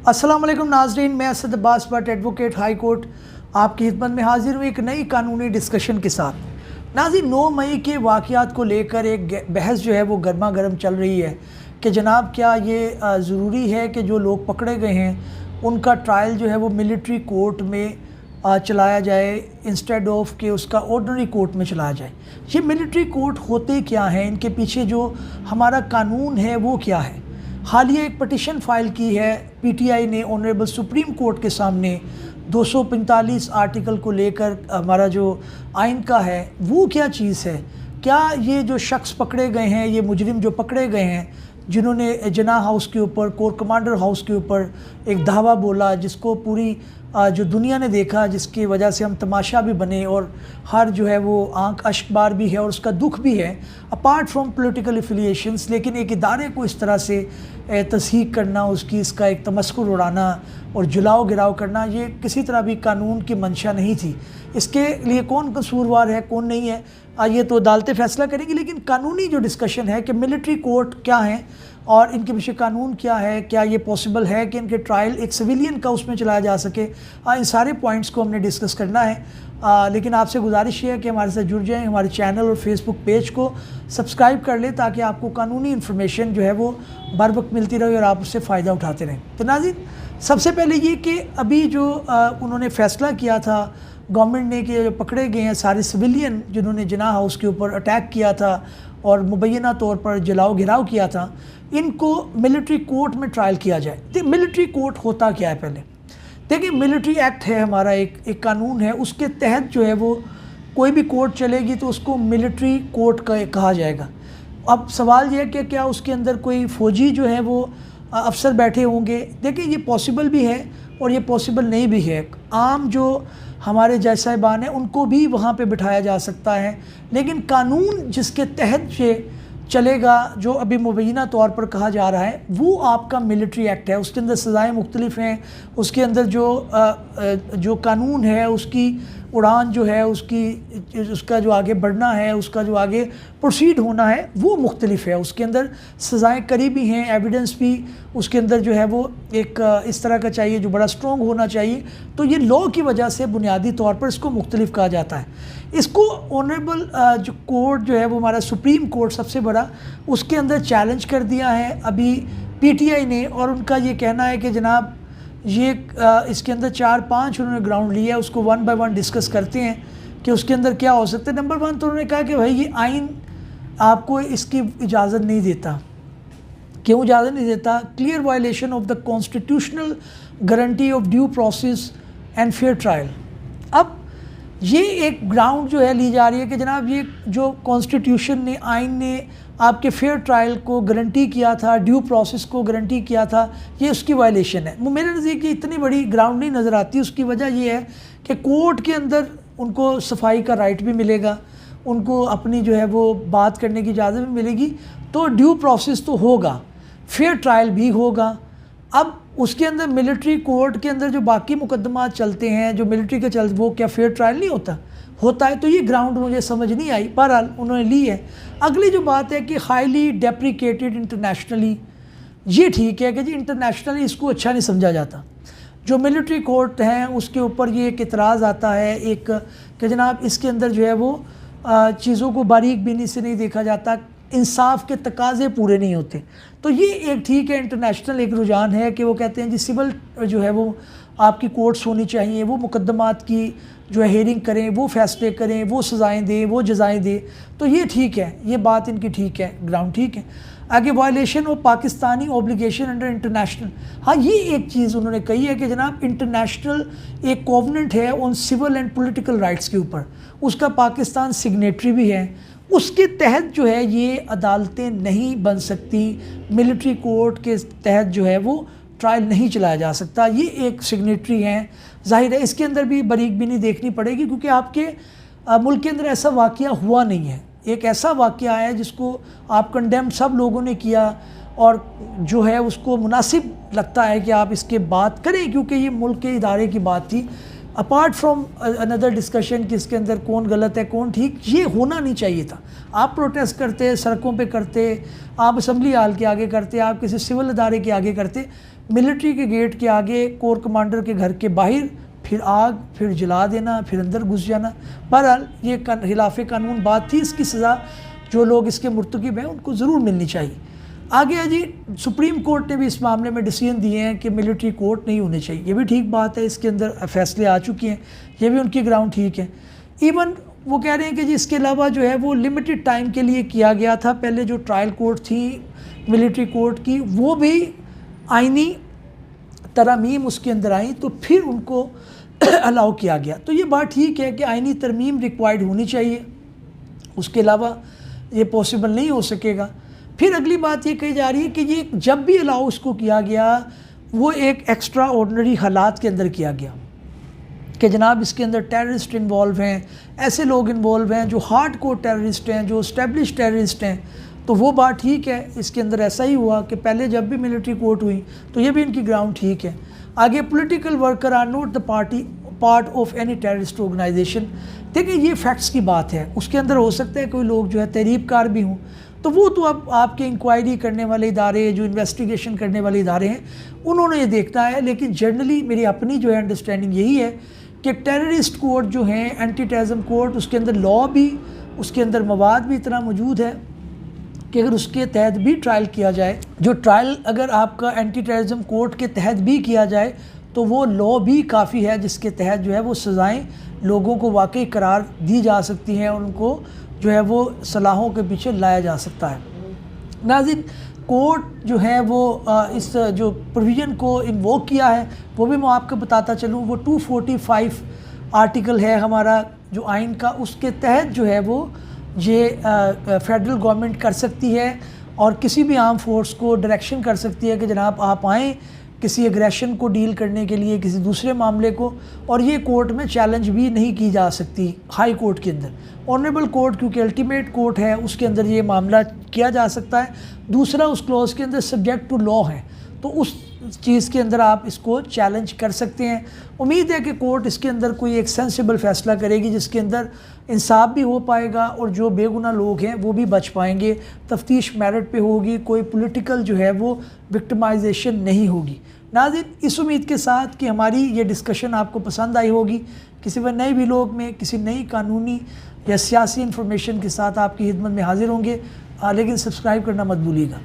अस्सलाम वालेकुम नाज़रीन, मैं Asad Abbas Bhatt advocate high court आपकी खिदमत में हाजिर हूँ एक नई कानूनी डिस्कशन के साथ। नाज़रीन, 9 मई के वाक़यात को लेकर एक बहस जो है वो गर्मा गर्म चल रही है कि जनाब क्या ये ज़रूरी है कि जो लोग पकड़े गए हैं उनका ट्रायल जो है वो मिलिट्री कोर्ट में चलाया जाए इंस्टेड ऑफ कि उसका ऑर्डनरी कोर्ट में चलाया जाए। ये मिलिट्री कोर्ट होते क्या हैं, इनके पीछे जो हमारा कानून है वो क्या है। हालिया एक पटिशन फ़ाइल की है पीटीआई ने ऑनरेबल सुप्रीम कोर्ट के सामने 245 आर्टिकल को लेकर हमारा जो आइन का है वो क्या चीज़ है। क्या ये जो शख्स पकड़े गए हैं, ये मुजरिम जो पकड़े गए हैं जिन्होंने जिना हाउस के ऊपर, कोर कमांडर हाउस के ऊपर एक धावा बोला जिसको पूरी जो दुनिया ने देखा, जिसकी वजह से हम तमाशा भी बने और हर जो है वो आंख अश्कबार भी है और उसका दुख भी है अपार्ट फ्रॉम पॉलिटिकल एफिलिएशंस। लेकिन एक इदारे को इस तरह से तस्हीक करना, उसकी इसका एक तमस्कुर उड़ाना और जुलाओ गिराव करना, ये किसी तरह भी कानून की मंशा नहीं थी। इसके लिए कौन कसूरवार है कौन नहीं है ये तो अदालतें फैसला करेंगी। लेकिन कानूनी जो डिस्कशन है कि मिलिट्री कोर्ट क्या हैं और इनके पीछे कानून क्या है, क्या ये पॉसिबल है कि इनके ट्रायल एक सिविलियन का उसमें चलाया जा सके, इन सारे पॉइंट्स को हमने डिस्कस करना है। लेकिन आपसे गुजारिश है कि हमारे साथ जुड़ जाएं, हमारे चैनल और फेसबुक पेज को सब्सक्राइब कर लें ताकि आपको कानूनी इन्फॉर्मेशन जो है वो बर वक्त मिलती रहे और आप उससे फ़ायदा उठाते रहें। तो नाज़रीन, सबसे पहले ये कि अभी जो उन्होंने फ़ैसला किया था गवर्नमेंट ने कि जो पकड़े गए हैं सारे सिविलियन जिन्होंने जिना हाउस के ऊपर अटैक किया था और मुबैना तौर पर जलाओ घिराव किया था, इनको मिलिट्री कोर्ट में ट्रायल किया जाए। तो मिलिट्री कोर्ट होता क्या है, पहले देखिए मिलिट्री एक्ट है हमारा, एक कानून है, उसके तहत जो है वो कोई भी कोर्ट चलेगी तो उसको मिलिट्री कोर्ट का कहा जाएगा। अब सवाल यह है कि क्या उसके अंदर कोई फ़ौजी जो है वो अफसर बैठे होंगे। देखिए ये पॉसिबल भी है और ये पॉसिबल नहीं भी है। आम जो हमारे जज साहिबान हैं उनको भी वहाँ पे बिठाया जा सकता है, लेकिन कानून जिसके तहत ये चलेगा जो अभी मुबैना तौर पर कहा जा रहा है वो आपका मिलिट्री एक्ट है। उसके अंदर सज़ाएँ मुख्तलिफ हैं, उसके अंदर जो कानून है उसकी उड़ान जो है उसका जो आगे बढ़ना है, उसका जो आगे प्रोसीड होना है वो मुख्तलिफ है। उसके अंदर सज़ाएँ करीबी हैं, एविडेंस भी उसके अंदर जो है वो एक इस तरह का चाहिए जो बड़ा स्ट्रॉन्ग होना चाहिए। तो ये लॉ की वजह से बुनियादी तौर पर इसको मुख्तलिफ कहा जाता है। इसको ऑनरेबल जो कोर्ट जो है वो हमारा सुप्रीम कोर्ट सबसे बड़ा, उसके अंदर चैलेंज कर दिया है अभी पीटीआई ने, और उनका ये कहना है कि जनाब ये इसके अंदर 4-5 उन्होंने ग्राउंड लिया है, उसको वन बाय वन डिस्कस करते हैं कि उसके अंदर क्या हो सकता है। नंबर 1 तो उन्होंने कहा कि भाई ये आइन आपको इसकी इजाज़त नहीं देता। क्यों इजाज़त नहीं देता? Clear violation of the constitutional guarantee of due process and fair trial. अब ये एक ग्राउंड जो है ली जा रही है कि जनाब ये जो कॉन्स्टिट्यूशन ने, आइन ने आपके फेयर ट्रायल को गारंटी किया था, ड्यू प्रोसेस को गारंटी किया था, ये उसकी वायलेशन है। मेरे नज़दीक की इतनी बड़ी ग्राउंड नहीं नज़र आती। उसकी वजह ये है कि कोर्ट के अंदर उनको सफाई का राइट भी मिलेगा, उनको अपनी जो है वो बात करने की इजाज़त भी मिलेगी, तो ड्यू प्रोसेस तो होगा, फेयर ट्रायल भी होगा। अब उसके अंदर मिलिट्री कोर्ट के अंदर जो बाकी मुकदमा चलते हैं जो मिलिट्री के चलते, वो क्या फेयर ट्रायल नहीं होता है। तो ये ग्राउंड मुझे समझ नहीं आई, बहरहाल उन्होंने ली है। अगली जो बात है कि हाईली डेप्रिकेटेड इंटरनेशनली, ये ठीक है कि जी इंटरनेशनली इसको अच्छा नहीं समझा जाता। जो मिलिट्री कोर्ट हैं उसके ऊपर ये एक इतराज़ आता है एक कि जनाब इसके अंदर जो है वो चीज़ों को बारीक बीनी से नहीं देखा जाता, इंसाफ के तकाजे पूरे नहीं होते। तो ये एक ठीक है, इंटरनेशनल एक रुझान है कि वो कहते हैं जी सिविल जो है वो आपकी कोर्ट्स होनी चाहिए, वो मुकदमात की जो है हेयरिंग करें, वो फैसले करें, वो सज़ाएँ दें, वो जज़ाएँ दें। तो ये ठीक है, ये बात इनकी ठीक है, ग्राउंड ठीक है। आगे violation of Pakistani obligation under international, हाँ ये एक चीज़ उन्होंने कही है कि जनाब इंटरनेशनल एक कोवेनेंट है on civil and political rights के ऊपर, उसका पाकिस्तान सिग्नेटरी भी है, उसके तहत जो है ये अदालतें नहीं बन सकती, मिलिट्री कोर्ट के तहत जो है वो ट्रायल नहीं चलाया जा सकता। ये एक सिग्नेटरी हैं, जाहिर है इसके अंदर भी बारीक बीनी देखनी पड़ेगी क्योंकि आपके मुल्क के अंदर ऐसा वाक़या हुआ नहीं है। एक ऐसा वाक़या है जिसको आप कंडेम सब लोगों ने किया और जो है उसको मुनासिब लगता है कि आप इसके बात करें क्योंकि ये मुल्क के इदारे की बात थी। اپارٹ فرام اندر ڈسکشن کہ اس کے اندر کون غلط ہے کون ٹھیک، یہ ہونا نہیں چاہیے تھا. آپ پروٹیسٹ کرتے، سڑکوں پہ کرتے، آپ اسمبلی ہال کے آگے کرتے، آپ کسی سول ادارے کے آگے کرتے، ملٹری کے گیٹ کے آگے، کور کمانڈر کے گھر کے باہر، پھر آگ، پھر جلا دینا، پھر اندر گھس جانا. بہرحال یہ خلاف قانون بات تھی. اس کی سزا جو لوگ اس کے مرتکب ہیں ان کو ضرور ملنی چاہیے. آگے ہے جی، سپریم کورٹ نے بھی اس معاملے میں ڈیسیژن دیے ہیں کہ ملٹری کورٹ نہیں ہونے چاہیے. یہ بھی ٹھیک بات ہے، اس کے اندر فیصلے آ چکے ہیں، یہ بھی ان کی گراؤنڈ ٹھیک ہے. ایون وہ کہہ رہے ہیں کہ جی اس کے علاوہ جو ہے وہ لمیٹڈ ٹائم کے لیے کیا گیا تھا. پہلے جو ٹرائل کورٹ تھی ملٹری کورٹ کی، وہ بھی آئینی ترامیم اس کے اندر آئیں تو پھر ان کو الاؤ کیا گیا. تو یہ بات ٹھیک ہے کہ آئینی ترمیم ریکوائرڈ ہونی چاہیے، اس کے علاوہ یہ پاسبل نہیں ہو سکے گا. پھر اگلی بات یہ کہی جا رہی ہے کہ یہ جب بھی الاؤ اس کو کیا گیا وہ ایک ایکسٹرا آرڈنری حالات کے اندر کیا گیا کہ جناب اس کے اندر ٹیررسٹ انوالو ہیں، ایسے لوگ انوالو ہیں جو ہارڈ کور ٹیررسٹ ہیں، جو اسٹیبلش ٹیررسٹ ہیں. تو وہ بات ٹھیک ہے، اس کے اندر ایسا ہی ہوا کہ پہلے جب بھی ملٹری کورٹ ہوئی تو یہ بھی ان کی گراؤنڈ ٹھیک ہے. آگے political worker are not the part of any terrorist organization. دیکھیں یہ فیکٹس کی بات ہے، اس کے اندر ہو سکتا ہے کوئی لوگ جو ہے تحریب کار بھی ہوں، تو وہ تو اب آپ کے انکوائری کرنے والے ادارے، جو انویسٹیگیشن کرنے والے ادارے ہیں، انہوں نے یہ دیکھنا ہے. لیکن جنرلی میری اپنی جو ہے انڈرسٹینڈنگ یہی ہے کہ ٹیررسٹ کورٹ جو ہیں، اینٹی ٹیررزم کورٹ، اس کے اندر لا بھی، اس کے اندر مواد بھی اتنا موجود ہے کہ اگر اس کے تحت بھی ٹرائل کیا جائے، جو ٹرائل اگر آپ کا اینٹی ٹیررزم کورٹ کے تحت بھی کیا جائے تو وہ لا بھی کافی ہے جس کے تحت جو ہے وہ سزائیں لوگوں کو واقعی قرار دی جا سکتی ہیں، ان کو جو ہے وہ صلاحوں کے پیچھے لایا جا سکتا ہے. ناظرین، کورٹ جو ہے وہ اس جو پروویژن کو انووک کیا ہے وہ بھی میں آپ کو بتاتا چلوں. وہ 245 آرٹیکل ہے ہمارا جو آئین کا، اس کے تحت جو ہے وہ یہ فیڈرل گورنمنٹ کر سکتی ہے اور کسی بھی آرم فورس کو ڈائریکشن کر سکتی ہے کہ جناب آپ آئیں کسی ایگریشن کو ڈیل کرنے کے لیے، کسی دوسرے معاملے کو. اور یہ کورٹ میں چیلنج بھی نہیں کی جا سکتی ہائی کورٹ کے اندر. آنریبل کورٹ کیونکہ الٹیمیٹ کورٹ ہے، اس کے اندر یہ معاملہ کیا جا سکتا ہے. دوسرا اس کلوز کے اندر سبجیکٹ ٹو لا ہے، تو اس چیز کے اندر آپ اس کو چیلنج کر سکتے ہیں. امید ہے کہ کورٹ اس کے اندر کوئی ایک سینسیبل فیصلہ کرے گی جس کے اندر انصاف بھی ہو پائے گا اور جو بے گناہ لوگ ہیں وہ بھی بچ پائیں گے. تفتیش میرٹ پہ ہوگی، کوئی پولیٹیکل جو ہے وہ وکٹمائزیشن نہیں ہوگی. ناظرین، اس امید کے ساتھ کہ ہماری یہ ڈسکشن آپ کو پسند آئی ہوگی، کسی بھی نئے ویلاگ میں کسی نئی قانونی یا سیاسی انفارمیشن کے ساتھ آپ کی خدمت میں حاضر ہوں گے. لیکن سبسکرائب کرنا مت بھولیے گا.